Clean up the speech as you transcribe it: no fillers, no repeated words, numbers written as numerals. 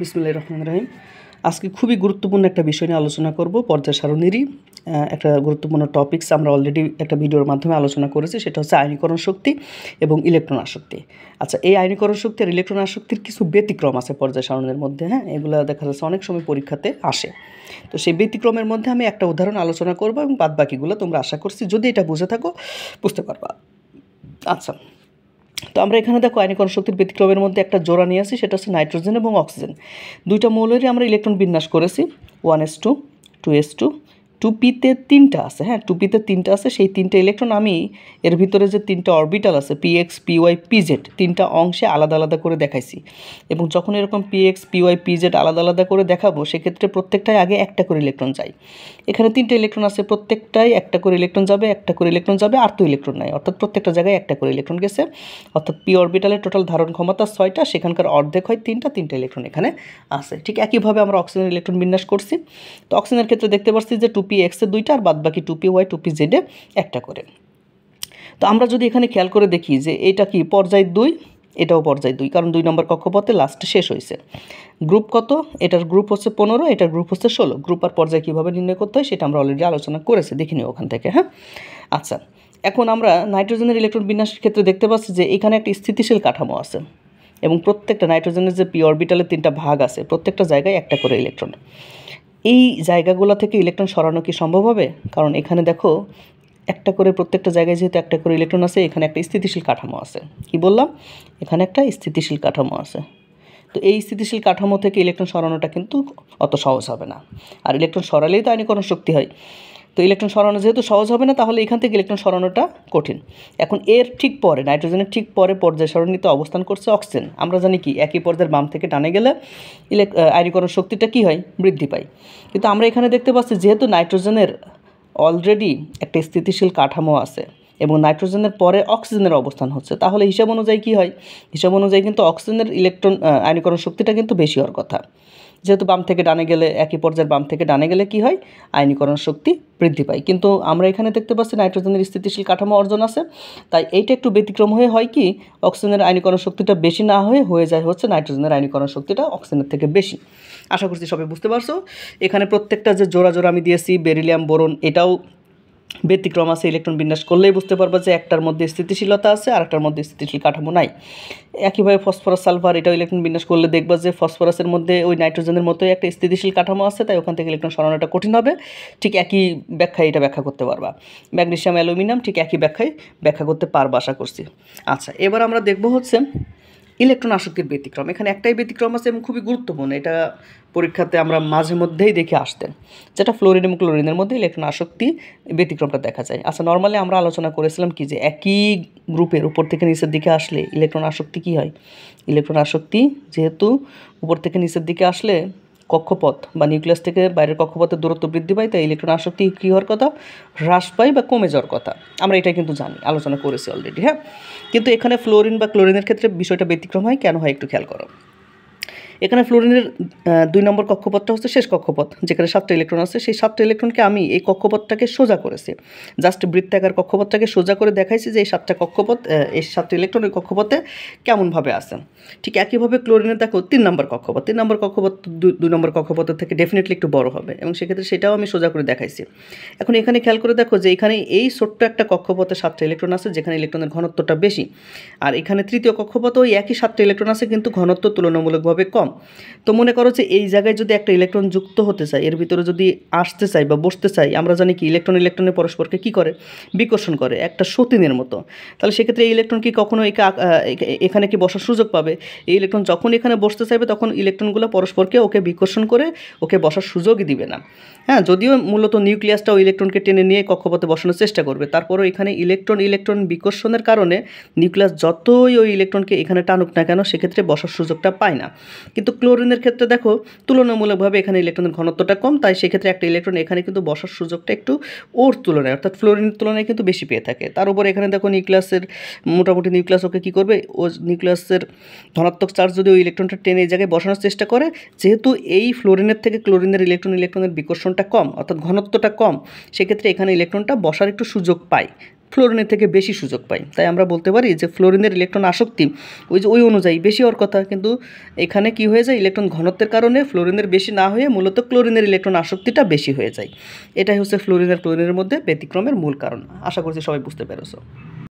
বিসমিল্লাহির রহমানির রহিম। আজকে খুবই গুরুত্বপূর্ণ একটা বিষয় নিয়ে আলোচনা করব। পর্যায় সারণীরই একটা গুরুত্বপূর্ণ টপিকস আমরা অলরেডি একটা ভিডিওর মাধ্যমে আলোচনা করেছি, সেটা হচ্ছে আয়নীকরণ শক্তি এবং ইলেকট্রন আসক্তি। আচ্ছা, এই আয়নীকরণ শক্তি আর ইলেকট্রন আসক্তির কিছু ব্যতিক্রম আছে পর্যায় সারণীর মধ্যে। হ্যাঁ, এগুলো দেখা যাচ্ছে অনেক সময় পরীক্ষাতে আসে। তো সেই ব্যতিক্রমের মধ্যে আমি একটা উদাহরণ আলোচনা করব এবং বাদ বাকিগুলো তোমরা আশা করছি যদি এটা বুঝে থাকো বুঝতে পারবা। আচ্ছা, তো আমরা এখানে দেখো আয়নীকরণ শক্তির ব্যতিক্রমের মধ্যে একটা জোড়া নিয়ে আসি, সেটা হচ্ছে নাইট্রোজেন এবং অক্সিজেন। দুইটা মৌলেরই আমরা ইলেকট্রন বিন্যাস করেছি 1s2 2s2 2p-তে 3টা আছে। হ্যাঁ, 2p-তে 3টা আছে। সেই 3টে ইলেকট্রন আমি এর ভিতরে যে 3টা অরবিটাল আছে px py pz 3টা অংশে আলাদা আলাদা করে দেখাইছি। এবং যখন এরকম px py pz আলাদা আলাদা করে দেখাবো সেক্ষেত্রে প্রত্যেকটাই আগে একটা করে ইলেকট্রন যায়। এখানে 3টে ইলেকট্রন আছে, প্রত্যেকটাই একটা করে ইলেকট্রন যাবে, একটা করে ইলেকট্রন যাবে, আর তো ইলেকট্রন নাই, অর্থাৎ প্রত্যেকটা জায়গায় একটা করে ইলেকট্রন গেছে। অর্থাৎ পি অরবিটালের টোটাল ধারণ ক্ষমতা 6টা, সেখানকার অর্ধেক হয় 3টা ইলেকট্রন এখানে আছে। ঠিক একইভাবে আমরা অক্সিজেনের ইলেকট্রন বিন্যাস করছি। তো অক্সিজেনের ক্ষেত্রে দেখতে পাচ্ছি যে 2p-এ 2টা আর বাদ বাকি 2p-y 2p-z-এ একটা করে। তো আমরা যদি এখানে খেয়াল করে দেখি যে এটা কি পর্যায় 2, এটাও পর্যায় 2, কারণ 2 নম্বর কক্ষপথে লাস্টে শেষ হয়েছে। গ্রুপ কত? এটার গ্রুপ হচ্ছে 15, এটার গ্রুপ হচ্ছে 16। গ্রুপ আর পর্যায় কীভাবে নির্ণয় করতে হয় সেটা আমরা অলরেডি আলোচনা করেছি, দেখে নিও ওখান থেকে। হ্যাঁ, আচ্ছা, এখন আমরা নাইট্রোজেনের ইলেকট্রন বিন্যাসের ক্ষেত্রে দেখতে পাচ্ছি যে এখানে একটা স্থিতিশীল কাঠামো আছে এবং প্রত্যেকটা নাইট্রোজেনের যে পি অরবিটালের 3টা ভাগ আছে, প্রত্যেকটা জায়গায় একটা করে ইলেকট্রন। এই জায়গাগুলো থেকে ইলেকট্রন সরানো কি সম্ভব হবে? কারণ এখানে দেখো একটা করে প্রত্যেকটা জায়গায় যেহেতু একটা করে ইলেকট্রন আছে, এখানে একটা স্থিতিশীল কাঠামো আছে। কি বললাম? এখানে একটা স্থিতিশীল কাঠামো আছে। তো এই স্থিতিশীল কাঠামো থেকে ইলেকট্রন সরানোটা কিন্তু অত সহজ হবে না। আর ইলেকট্রন সরালেই তো আয়নীকরণ শক্তি হয়। তো ইলেকট্রন সরানো যেহেতু সহজ হবে না, তাহলে এখান থেকে ইলেকট্রন সরানোটা কঠিন। এখন এর ঠিক পরে, নাইট্রোজেনের ঠিক পরে পর্যায় সারণীতে অবস্থান করছে অক্সিজেন। আমরা জানি কি একই পর্যায়ের বাম থেকে ডানে গেলে আয়নীকরণ শক্তিটা কী হয়? বৃদ্ধি পায়। কিন্তু আমরা এখানে দেখতে পাচ্ছি যেহেতু নাইট্রোজেনের অলরেডি একটা স্থিতিশীল কাঠামো আছে এবং নাইট্রোজেনের পরে অক্সিজেনের অবস্থান হচ্ছে, তাহলে হিসাব অনুযায়ী কী হয়? হিসাব অনুযায়ী কিন্তু অক্সিজেনের ইলেকট্রন আয়নীকরণ শক্তিটা কিন্তু বেশি হওয়ার কথা। যেহেতু বাম থেকে ডানে গেলে, একই পর্যায়ের বাম থেকে ডানে গেলে কী হয়? আয়নীকরণ শক্তি বৃদ্ধি পায়। কিন্তু আমরা এখানে দেখতে পাচ্ছি নাইট্রোজেনের স্থিতিশীল কাঠামো অর্জন আছে, তাই এইটা একটু ব্যতিক্রম হয়ে হয় কি অক্সিজেনের আয়নীকরণ শক্তিটা বেশি না হয়ে যায় হচ্ছে নাইট্রোজেনের আয়নীকরণ শক্তিটা অক্সিজেনের থেকে বেশি। আশা করছি সবাই বুঝতে পারছো। এখানে প্রত্যেকটা যে জোড়া জোড়া আমি দিয়েছি বেরিলিয়াম বোরন, এটাও ব্যতিক্রম আছে। ইলেকট্রন বিন্যাস করলেই বুঝতে পারবা যে একটার মধ্যে স্থিতিশীলতা আছে আর একটার মধ্যে স্থিতিশীল কাঠামো নাই। একইভাবে ফসফরাস সালফার, এটাও ইলেকট্রন বিন্যাস করলে দেখবা যে ফসফরাসের মধ্যে ওই নাইট্রোজেনের মতোই একটা স্থিতিশীল কাঠামো আছে, তাই ওখান থেকে ইলেকট্রন সরানোটা কঠিন হবে। ঠিক একই ব্যাখ্যায় এটা ব্যাখ্যা করতে পারবা। ম্যাগনেসিয়াম অ্যালুমিনিয়াম ঠিক একই ব্যাখ্যায় ব্যাখ্যা করতে পারবা আশা করছি। আচ্ছা, এবার আমরা দেখব হচ্ছে ইলেকট্রন আসক্তির ব্যতিক্রম। এখানে একটাই ব্যতিক্রম আছে এবং খুবই গুরুত্বপূর্ণ। এটা পরীক্ষাতে আমরা মাঝে মধ্যেই দেখে আসতেন, যেটা ফ্লোরিন এবং ক্লোরিনের মধ্যে ইলেকট্রন আসক্তি ব্যতিক্রমটা দেখা যায়। আচ্ছা, নর্মালি আমরা আলোচনা করেছিলাম কি যে একই গ্রুপের উপর থেকে নিচের দিকে আসলে ইলেকট্রন আসক্তি কী হয়? ইলেকট্রন আসক্তি যেহেতু উপর থেকে নিচের দিকে আসলে কক্ষপথ বা নিউক্লিয়াস থেকে বাইরের কক্ষপথের দূরত্ব বৃদ্ধি পায়, তাই ইলেকট্রন আসক্তি কী হওয়ার কথা? হ্রাস পায় বা কমে যাওয়ার কথা। আমরা এটাই কিন্তু জানি, আলোচনা করেছি অলরেডি। হ্যাঁ, কিন্তু এখানে ফ্লোরিন বা ক্লোরিনের ক্ষেত্রে বিষয়টা ব্যতিক্রম হয়। কেন হয় একটু খেয়াল করো। এখানে ফ্লোরিনের 2 নম্বর কক্ষপথটা হচ্ছে শেষ কক্ষপথ, যেখানে 7টা ইলেকট্রন আছে। সেই 7টা ইলেকট্রনকে আমি এই কক্ষপথটাকে সোজা করেছি, জাস্ট বৃত্তাকার কক্ষপথটাকে সোজা করে দেখাইছি যে এই 7টা কক্ষপথ, এই 7টা ইলেকট্রন ওই কক্ষপথে কেমনভাবে আছে। ঠিক একইভাবে ক্লোরিনের দেখো 3 নম্বর কক্ষপথ, 3 নম্বর কক্ষপথ 2 নম্বর কক্ষপথের থেকে ডেফিনেটলি একটু বড় হবে এবং সেক্ষেত্রে সেটাও আমি সোজা করে দেখাইছি। এখন এখানে খেয়াল করে দেখো যে এখানে এই ছোট্ট একটা কক্ষপথে 7টা ইলেকট্রন আছে, যেখানে ইলেকট্রনের ঘনত্বটা বেশি। আর এখানে তৃতীয় কক্ষপথে ওই একই 7টা ইলেকট্রন আছে, কিন্তু ঘনত্ব তুলনামূলকভাবে কম। তো মনে করো যে এই জায়গায় যদি একটা ইলেকট্রন যুক্ত হতে চাই, এর ভিতরে যদি আসতে চাই বা বসতে চাই, আমরা জানি কি ইলেকট্রনের পরস্পরকে কী করে? বিকর্ষণ করে, একটা সতিনের মতো। তাহলে সেক্ষেত্রে এই ইলেকট্রন কি কখনো এখানে কি বসার সুযোগ পাবে? এই ইলেকট্রন যখন এখানে বসতে চাইবে তখন ইলেকট্রনগুলো পরস্পরকে ওকে বিকর্ষণ করে ওকে বসার সুযোগই দিবে না। হ্যাঁ, যদিও মূলত নিউক্লিয়াসটা ওই ইলেকট্রনকে টেনে নিয়ে কক্ষপথে বসানোর চেষ্টা করবে, তারপরও এখানে ইলেকট্রন বিকর্ষণের কারণে নিউক্লিয়াস যতই ওই ইলেকট্রনকে এখানে টানুক না কেন সেক্ষেত্রে বসার সুযোগটা পায় না। কিন্তু ক্লোরিনের ক্ষেত্রে দেখো তুলনামূলকভাবে এখানে ইলেকট্রনের ঘনত্বটা কম, তাই সেক্ষেত্রে একটা ইলেকট্রন এখানে কিন্তু বসার সুযোগটা একটু ওর তুলনায়, অর্থাৎ ফ্লোরিনের তুলনায় কিন্তু বেশি পেয়ে থাকে। তার উপর এখানে দেখো নিউক্লিয়াসের মোটামুটি নিউক্লিয়াস ওকে কী করবে? ও নিউক্লিয়াসের ধনাত্মক চার্জ যদি ওই ইলেকট্রনটা টেনে এই জায়গায় বসানোর চেষ্টা করে, যেহেতু এই ফ্লোরিনের থেকে ক্লোরিনের ইলেকট্রনের বিকর্ষণটা কম, অর্থাৎ ঘনত্বটা কম, সেক্ষেত্রে এখানে ইলেকট্রনটা বসার একটু সুযোগ পায়। ফ্লোরিনের থেকে বেশি সুযোগ পায়। তাই আমরা বলতে পারি যে ফ্লোরিনের ইলেকট্রন আসক্তি ওই অনুযায়ী বেশি হওয়ার কথা, কিন্তু এখানে কি হয়ে যায়, ইলেকট্রন ঘনত্বের কারণে ফ্লোরিনের বেশি না হয়ে মূলত ক্লোরিনের ইলেকট্রন আসক্তিটা বেশি হয়ে যায়। এটাই হচ্ছে ক্লোরিনের মধ্যে ব্যতিক্রমের মূল কারণ। আশা করছি সবাই বুঝতে পেরেছো।